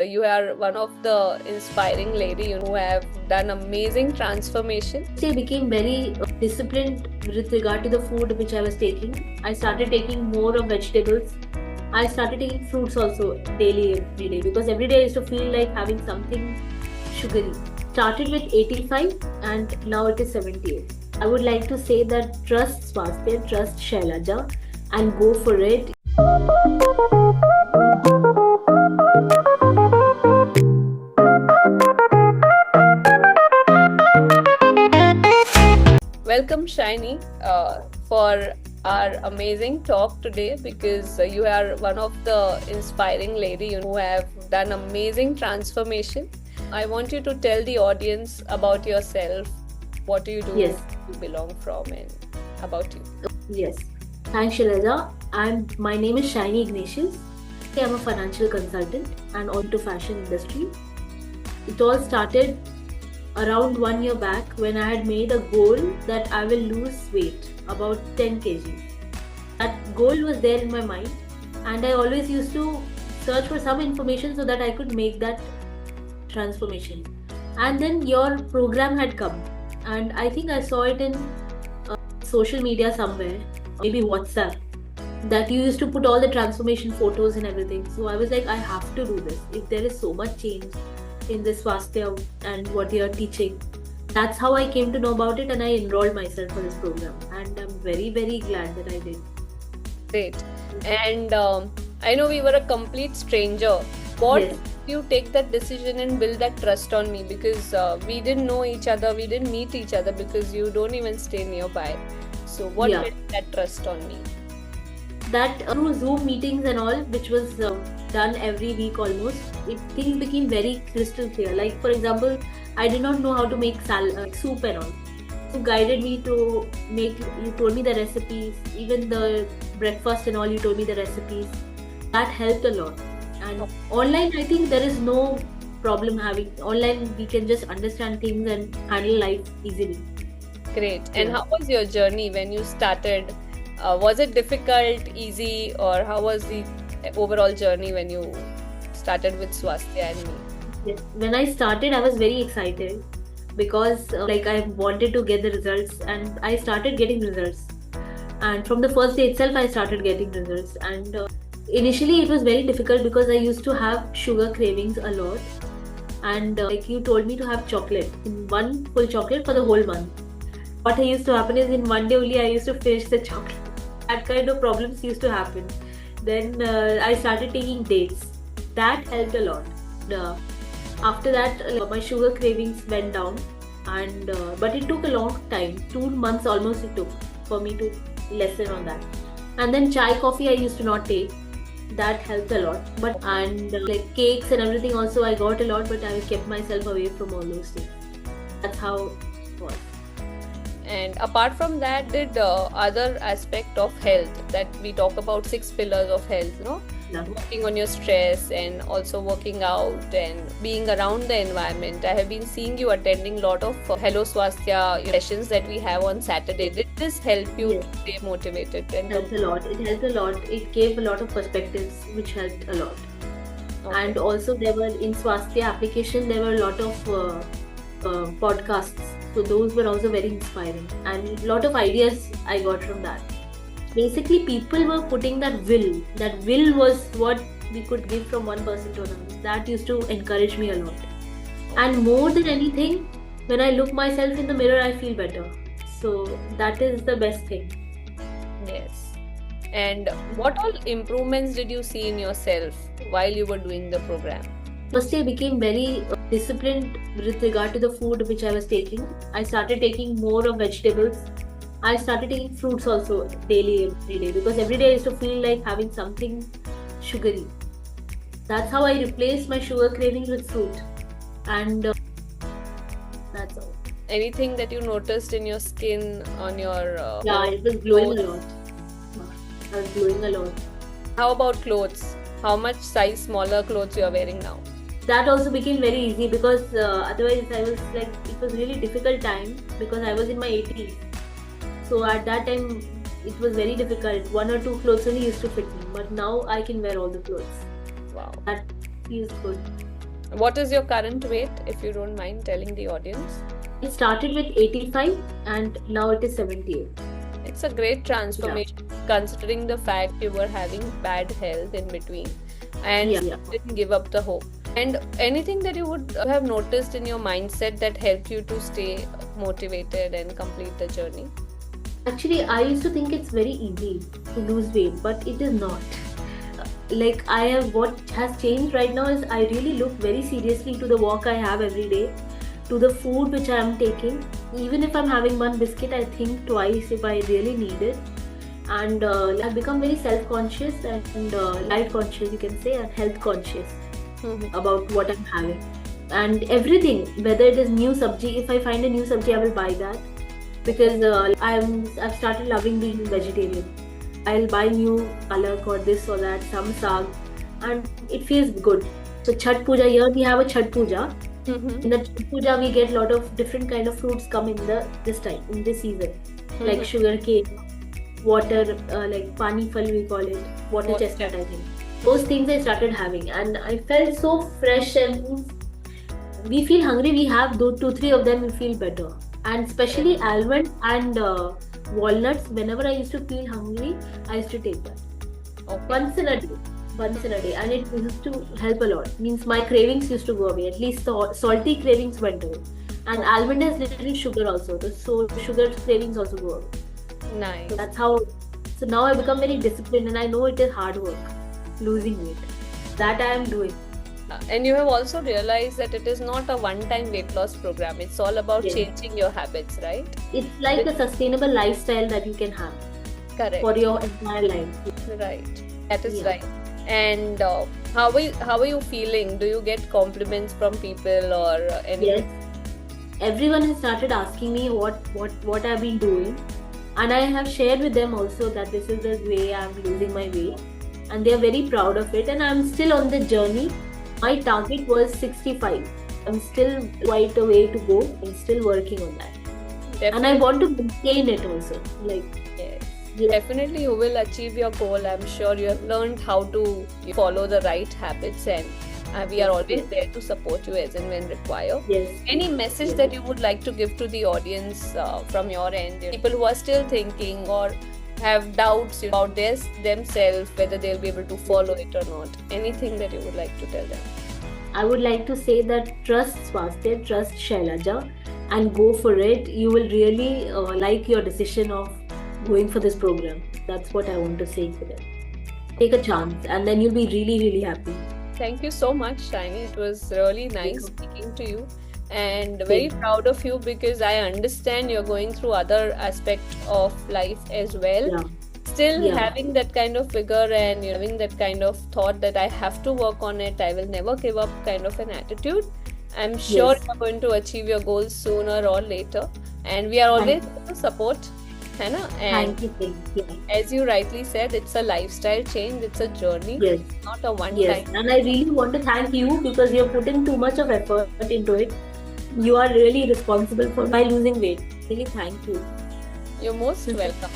You are one of the inspiring lady who have done amazing transformation. I became very disciplined with regard to the food which I was taking. I started taking more of vegetables. I started taking fruits also daily, every day, because every day I used to feel like having something sugary. Started with 85 and now it is 78. I would like to say that trust Swasthya, trust Shailaja, and go for it. Welcome, Shiny, for our amazing talk today, because you are one of the inspiring lady who have done amazing transformation. I want you to tell the audience about yourself. What do you do? Yes. You belong from, and about you. Yes. Thanks, Shailaja. My name is Shiny Ignatius. I'm a financial consultant and onto fashion industry. It all started around 1 year back when I had made a goal that I will lose weight, about 10 kg. That goal was there in my mind, and I always used to search for some information so that I could make that transformation. And then your program had come, and I think I saw it in social media somewhere, maybe WhatsApp, that you used to put all the transformation photos and everything. So I was like, I have to do this. If there is so much change in this Swasthya and what you're teaching. That's how I came to know about it, and I enrolled myself for this program. And I'm very, very glad that I did. Great. And I know we were a complete stranger. What Yes. you take that decision and build that trust on me? Because we didn't know each other, we didn't meet each other because you don't even stay nearby. So what Yeah. built that trust on me? That through Zoom meetings and all, which was done every week almost, things became very crystal clear. Like, for example, I did not know how to make soup and all. You guided me to make, you told me the recipes, even the breakfast and all, you told me the recipes. That helped a lot. And online, I think there is no problem having, online we can just understand things and handle life easily. Great. And Yeah. how was your journey when you started? Was it difficult, easy, or how was the overall journey when you started with Swasthya and me? Yes. When I started, I was very excited because like I wanted to get the results, and I started getting results. And from the first day itself, I started getting results. And initially, it was very difficult because I used to have sugar cravings a lot. And like you told me to have chocolate, in one full chocolate for the whole month. What used to happen is in one day only I used to finish the chocolate. That kind of problems used to happen. Then I started taking dates. That helped a lot. Uh, After that, my sugar cravings went down, and but it took a long time. 2 months almost it took for me to lessen on that. And then chai, coffee I used to not take. That helped a lot. But and like cakes and everything also I got a lot, but I kept myself away from all those things. That's how it was. And apart from that, did other aspect of health that we talk about 6 pillars of health, no? Yeah. Working on your stress and also working out and being around the environment. I have been seeing you attending lot of Hello Swasthya sessions that we have on Saturday. Did this help you Yes. to stay motivated? It helped a lot. It helped a lot. It gave a lot of perspectives, which helped a lot. Okay. And also there were in Swasthya application there were a lot of podcasts, so those were also very inspiring, and a lot of ideas I got from that. Basically people were putting that will was what we could give from one person to another. That used to encourage me a lot, and more than anything, when I look myself in the mirror I feel better, so that is the best thing. Yes. And what all improvements did you see in yourself while you were doing the program? First, I became very disciplined with regard to the food which I was taking. I started taking more of vegetables. I started taking fruits also daily, every day, because every day I used to feel like having something sugary. That's how I replaced my sugar cravings with fruit. And that's all. Anything that you noticed in your skin, on your Yeah, it was glowing a clothes? lot. I was glowing a lot. How about clothes? How much size smaller clothes you are wearing now? That also became very easy because otherwise I was like, it was really difficult time because I was in my 80s. So at that time it was very difficult. 1 or 2 clothes only used to fit me, but now I can wear all the clothes. Wow. That feels good. What is your current weight, if you don't mind telling the audience? It started with 85 and now it is 78. It's a great transformation considering the fact you were having bad health in between and didn't give up the hope. And anything that you would have noticed in your mindset that helped you to stay motivated and complete the journey? Actually, I used to think it's very easy to lose weight, but it is not. Like what has changed right now is I really look very seriously to the walk I have every day, to the food which I am taking. Even if I'm having one biscuit, I think twice if I really need it. And I've become very self-conscious and life conscious, you can say, and health conscious about what I'm having. And everything, whether it is new sabji, if I find a new sabji, I will buy that because I've started loving being vegetarian. I'll buy new palak or this or that, some saag, and it feels good. So Chhat Puja, here we have a Chhat Puja. In the Chhat Puja, we get a lot of different kind of fruits come in this season, like sugar cane, water, like pani fal we call it, water chestnut I think. Those things I started having and I felt so fresh, and we feel hungry, we have 2-3 of them, we feel better. And especially almonds and walnuts, whenever I used to feel hungry, I used to take that. Once in a day, and it used to help a lot. Means my cravings used to go away, at least the salty cravings went away. And almond has literally sugar also, so sugar cravings also go away. Nice. So that's how. So now I become very disciplined, and I know it is hard work, losing weight. That I am doing. And you have also realized that it is not a one-time weight loss program. It's all about changing your habits, right? It's like a sustainable lifestyle that you can have. Correct. For your entire life. Right. That is right. And how are you feeling? Do you get compliments from people or anything? Yes. Everyone has started asking me what I've been doing, and I have shared with them also that this is the way I'm losing my weight, and they are very proud of it. And I'm still on the journey. My target was 65. I'm still quite a way to go. I'm still working on that. Definitely. And I want to maintain it also. Definitely you will achieve your goal. I'm sure you have learned how to follow the right habits, and we are always there to support you as and when required. Any message that you would like to give to the audience from your end? People who are still thinking or have doubts about themselves, whether they'll be able to follow it or not. Anything that you would like to tell them? I would like to say that trust Swasthya, trust Shailaja, and go for it. You will really like your decision of going for this program. That's what I want to say to them. Take a chance and then you'll be really, really happy. Thank you so much, Shiny. It was really nice speaking to you. And very proud of you because I understand you're going through other aspects of life as well. Still having that kind of vigor and having that kind of thought that I have to work on it, I will never give up kind of an attitude. I'm sure you're going to achieve your goals sooner or later. And we are always there to support. And thank you. As you rightly said, it's a lifestyle change, it's a journey, not a one time. And I really want to thank you because you're putting too much of effort into it. You are really responsible for my losing weight. Really, thank you. You're most welcome.